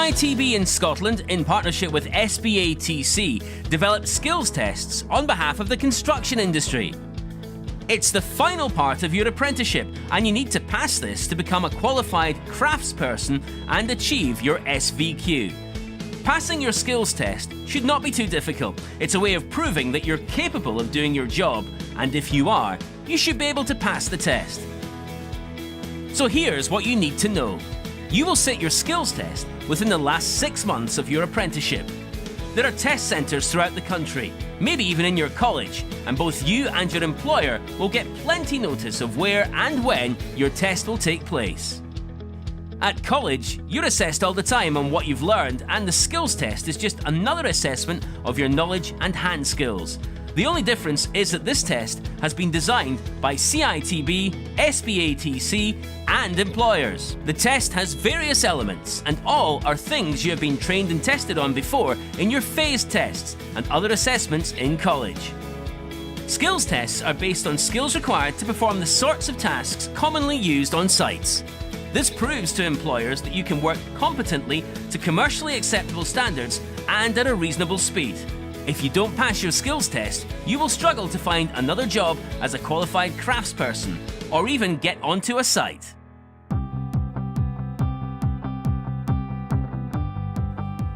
CITB in Scotland, in partnership with SBATC, developed skills tests on behalf of the construction industry. It's the final part of your apprenticeship, and you need to pass this to become a qualified craftsperson and achieve your SVQ. Passing your skills test should not be too difficult. It's a way of proving that you're capable of doing your job, and if you are, you should be able to pass the test. So here's what you need to know. You will sit your skills test within the last 6 months of your apprenticeship. There are test centres throughout the country, maybe even in your college, and both you and your employer will get plenty notice of where and when your test will take place. At college, you're assessed all the time on what you've learned, and the skills test is just another assessment of your knowledge and hand skills. The only difference is that this test has been designed by CITB, SBATC, and employers. The test has various elements, and all are things you have been trained and tested on before in your phase tests and other assessments in college. Skills tests are based on skills required to perform the sorts of tasks commonly used on sites. This proves to employers that you can work competently to commercially acceptable standards and at a reasonable speed. If you don't pass your skills test, you will struggle to find another job as a qualified craftsperson, or even get onto a site.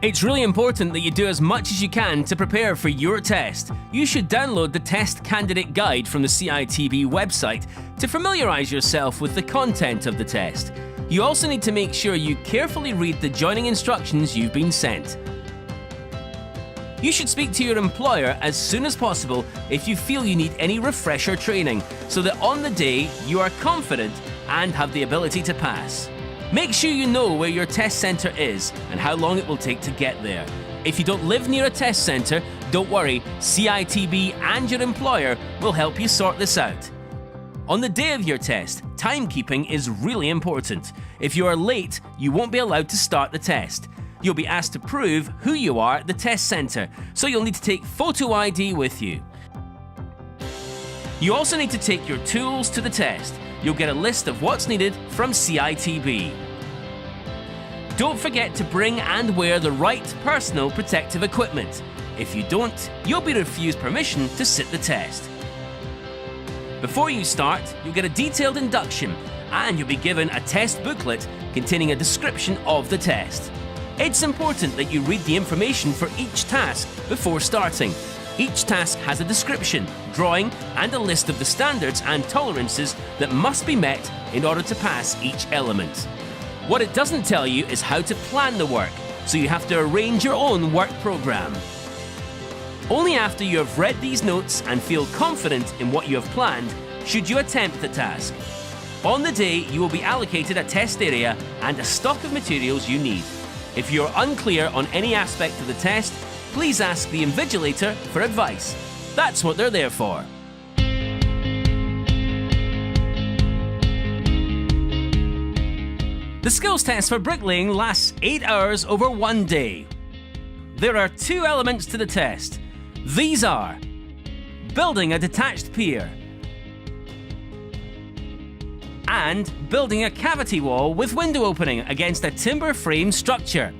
It's really important that you do as much as you can to prepare for your test. You should download the Test Candidate Guide from the CITB website to familiarise yourself with the content of the test. You also need to make sure you carefully read the joining instructions you've been sent. You should speak to your employer as soon as possible if you feel you need any refresher training, so that on the day you are confident and have the ability to pass. Make sure you know where your test centre is and how long it will take to get there. If you don't live near a test centre, don't worry, CITB and your employer will help you sort this out. On the day of your test, timekeeping is really important. If you are late, you won't be allowed to start the test. You'll be asked to prove who you are at the test centre, so you'll need to take photo ID with you. You also need to take your tools to the test. You'll get a list of what's needed from CITB. Don't forget to bring and wear the right personal protective equipment. If you don't, you'll be refused permission to sit the test. Before you start, you'll get a detailed induction, and you'll be given a test booklet containing a description of the test. It's important that you read the information for each task before starting. Each task has a description, drawing, and a list of the standards and tolerances that must be met in order to pass each element. What it doesn't tell you is how to plan the work, so you have to arrange your own work program. Only after you have read these notes and feel confident in what you have planned should you attempt the task. On the day, you will be allocated a test area and a stock of materials you need. If you're unclear on any aspect of the test, please ask the invigilator for advice. That's what they're there for. The skills test for bricklaying lasts 8 hours over 1 day. There are 2 elements to the test. These are building a detached pier and building a cavity wall with window opening against a timber frame structure.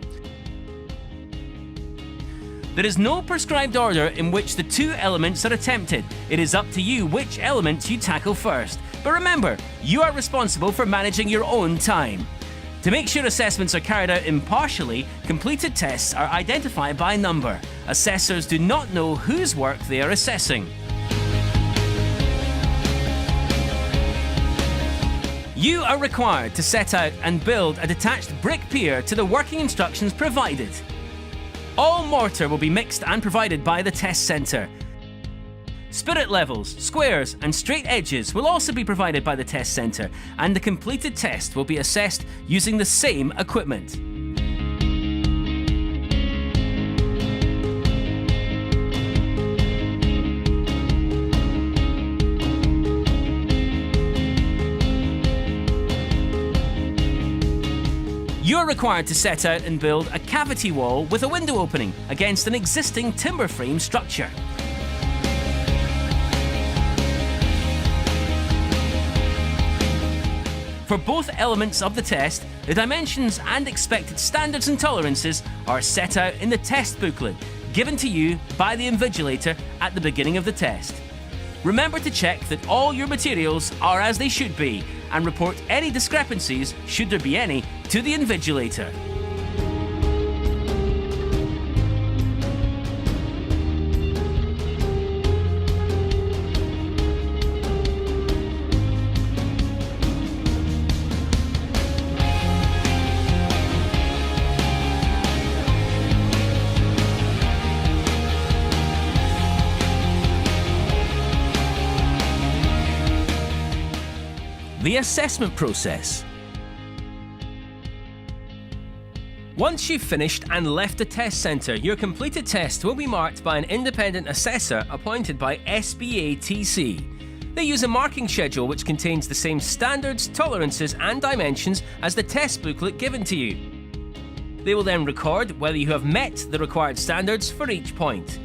There is no prescribed order in which the 2 elements are attempted. It is up to you which element you tackle first. But remember, you are responsible for managing your own time. To make sure assessments are carried out impartially, completed tests are identified by number. Assessors do not know whose work they are assessing. You are required to set out and build a detached brick pier to the working instructions provided. All mortar will be mixed and provided by the test centre. Spirit levels, squares and straight edges will also be provided by the test centre, and the completed test will be assessed using the same equipment. You are required to set out and build a cavity wall with a window opening against an existing timber frame structure. For both elements of the test, The dimensions and expected standards and tolerances are set out in the test booklet given to you by the invigilator at the beginning of the test. Remember to check that all your materials are as they should be and report any discrepancies, should there be any, to the invigilator. The assessment process. Once you've finished and left the test centre, your completed test will be marked by an independent assessor appointed by SBATC. They use a marking schedule which contains the same standards, tolerances and dimensions as the test booklet given to you. They will then record whether you have met the required standards for each point.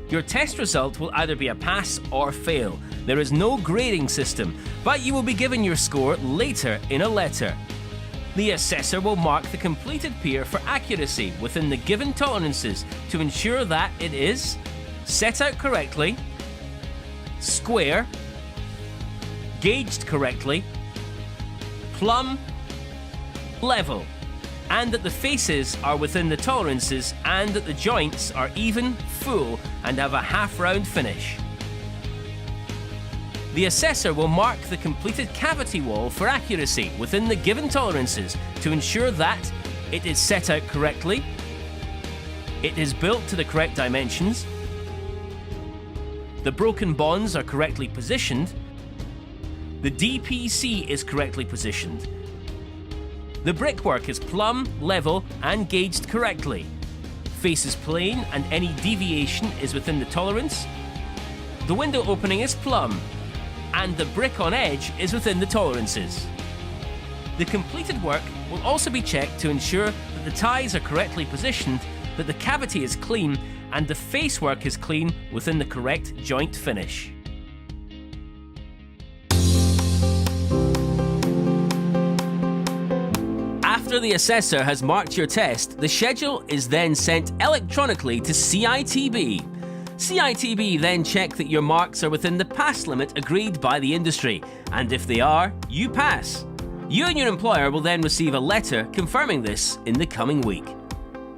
Your test result will either be a pass or fail. There is no grading system, but you will be given your score later in a letter. The assessor will mark the completed pier for accuracy within the given tolerances to ensure that it is set out correctly, square, gauged correctly, plumb, level, and that the faces are within the tolerances and that the joints are even, full and have a half-round finish. The assessor will mark the completed cavity wall for accuracy within the given tolerances to ensure that it is set out correctly, it is built to the correct dimensions, the broken bonds are correctly positioned, the DPC is correctly positioned, the brickwork is plumb, level and gauged correctly, face is plain and any deviation is within the tolerance, the window opening is plumb, and the brick on edge is within the tolerances. The completed work will also be checked to ensure that the ties are correctly positioned, that the cavity is clean, and the face work is clean within the correct joint finish. After the assessor has marked your test, the schedule is then sent electronically to CITB. CITB then check that your marks are within the pass limit agreed by the industry, and if they are, you pass. You and your employer will then receive a letter confirming this in the coming week.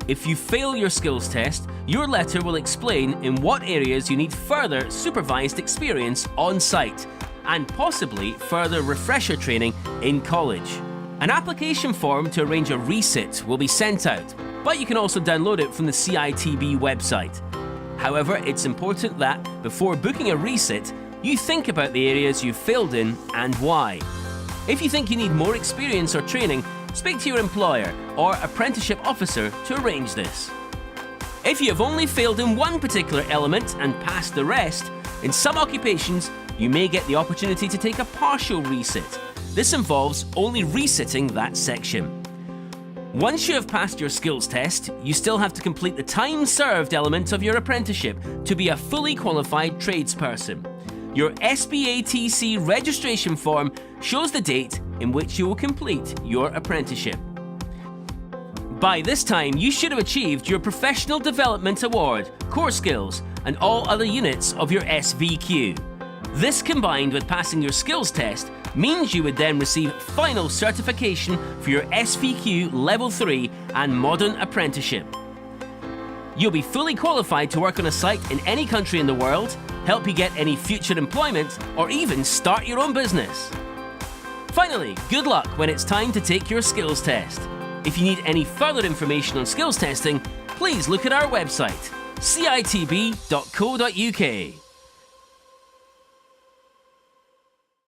If you fail your skills test, your letter will explain in what areas you need further supervised experience on site, and possibly further refresher training in college. An application form to arrange a resit will be sent out, but you can also download it from the CITB website. However, it's important that, before booking a resit, you think about the areas you failed in and why. If you think you need more experience or training, speak to your employer or apprenticeship officer to arrange this. If you have only failed in one particular element and passed the rest, in some occupations, you may get the opportunity to take a partial resit. This involves only resitting that section. Once you have passed your skills test, you still have to complete the time served element of your apprenticeship to be a fully qualified tradesperson. Your SBATC registration form shows the date in which you will complete your apprenticeship. By this time, you should have achieved your Professional Development Award, core skills, and all other units of your SVQ. This, combined with passing your skills test, means you would then receive final certification for your SVQ Level 3 and Modern Apprenticeship. You'll be fully qualified to work on a site in any country in the world, help you get any future employment, or even start your own business. Finally, good luck when it's time to take your skills test. If you need any further information on skills testing, please look at our website, citb.co.uk.